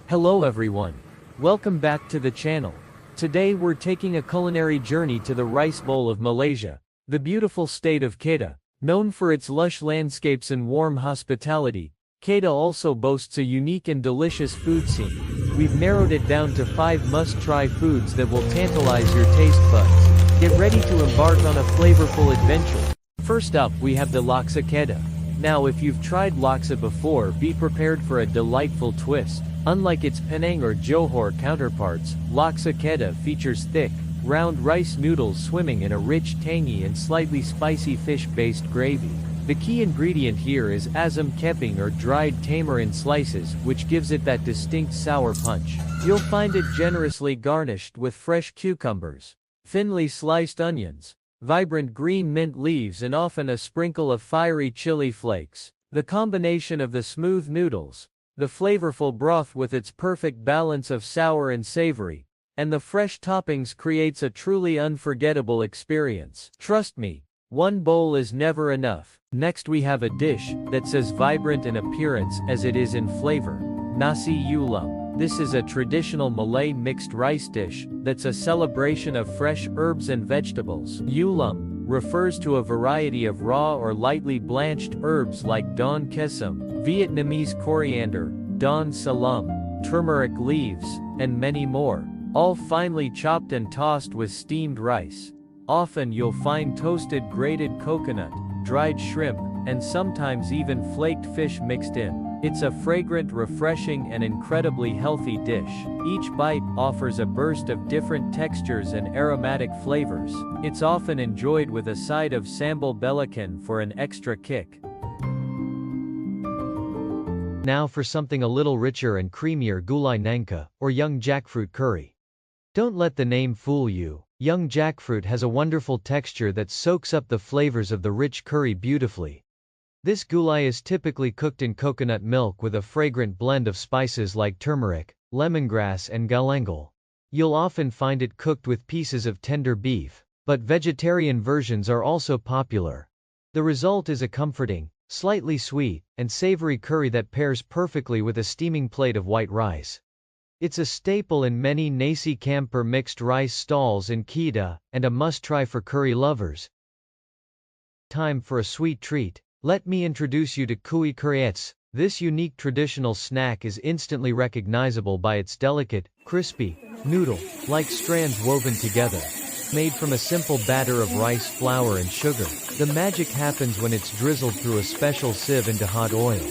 Hello everyone. Welcome back to the channel. Today we're taking a culinary journey to the rice bowl of Malaysia, the beautiful state of Kedah. Known for its lush landscapes and warm hospitality, Kedah also boasts a unique and delicious food scene. We've narrowed it down to 5 must-try foods that will tantalize your taste buds. Get ready to embark on a flavorful adventure. First up, we have the Laksa Kedah. Now if you've tried laksa before, be prepared for a delightful twist. Unlike its Penang or Johor counterparts, Laksa Kedah features thick, round rice noodles swimming in a rich, tangy and slightly spicy fish-based gravy. The key ingredient here is asam keping or dried tamarind slices, which gives it that distinct sour punch. You'll find it generously garnished with fresh cucumbers, thinly sliced onions, vibrant green mint leaves and often a sprinkle of fiery chili flakes. The combination of the smooth noodles, the flavorful broth with its perfect balance of sour and savory, and the fresh toppings creates a truly unforgettable experience. Trust me, one bowl is never enough. Next we have a dish that's as vibrant in appearance as it is in flavor. Nasi Ulam. This is a traditional Malay mixed rice dish that's a celebration of fresh herbs and vegetables. Ulam refers to a variety of raw or lightly blanched herbs like daun kesum, Vietnamese coriander, daun salam, turmeric leaves, and many more, all finely chopped and tossed with steamed rice. Often you'll find toasted grated coconut, dried shrimp, and sometimes even flaked fish mixed in. It's a fragrant, refreshing, and incredibly healthy dish. Each bite offers a burst of different textures and aromatic flavors. It's often enjoyed with a side of sambal belacan for an extra kick. Now for something a little richer and creamier, gulai nangka, or young jackfruit curry. Don't let the name fool you. Young jackfruit has a wonderful texture that soaks up the flavors of the rich curry beautifully. This gulai is typically cooked in coconut milk with a fragrant blend of spices like turmeric, lemongrass and galangal. You'll often find it cooked with pieces of tender beef, but vegetarian versions are also popular. The result is a comforting, slightly sweet, and savory curry that pairs perfectly with a steaming plate of white rice. It's a staple in many nasi campur mixed rice stalls in Kedah, and a must-try for curry lovers. Time for a sweet treat. Let me introduce you to kuih kariets. This unique traditional snack is instantly recognizable by its delicate, crispy, noodle-like strands woven together. Made from a simple batter of rice flour and sugar, the magic happens when it's drizzled through a special sieve into hot oil.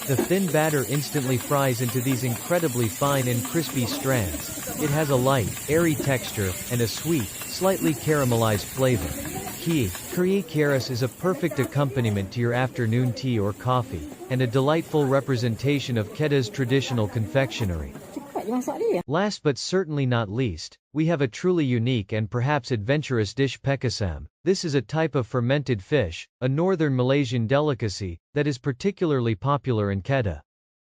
The thin batter instantly fries into these incredibly fine and crispy strands. It has a light, airy texture, and a sweet, slightly caramelized flavor. Kuih kariets is a perfect accompaniment to your afternoon tea or coffee, and a delightful representation of Kedah's traditional confectionery. Last but certainly not least, we have a truly unique and perhaps adventurous dish, pekasam. This is a type of fermented fish, a northern Malaysian delicacy, that is particularly popular in Kedah.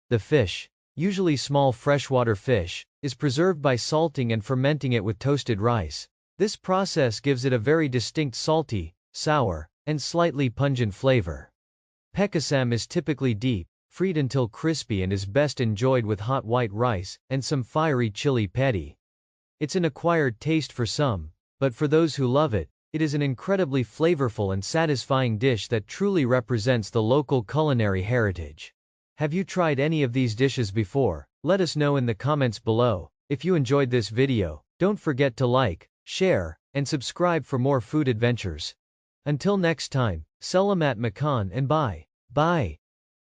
The fish, usually small freshwater fish, is preserved by salting and fermenting it with toasted rice. This process gives it a very distinct salty, sour, and slightly pungent flavor. Pekasam is typically deep, fried until crispy and is best enjoyed with hot white rice and some fiery chili patty. It's an acquired taste for some, but for those who love it, it is an incredibly flavorful and satisfying dish that truly represents the local culinary heritage. Have you tried any of these dishes before? Let us know in the comments below. If you enjoyed this video, don't forget to like, share, and subscribe for more food adventures. Until next time, Selamat makan and bye. Bye.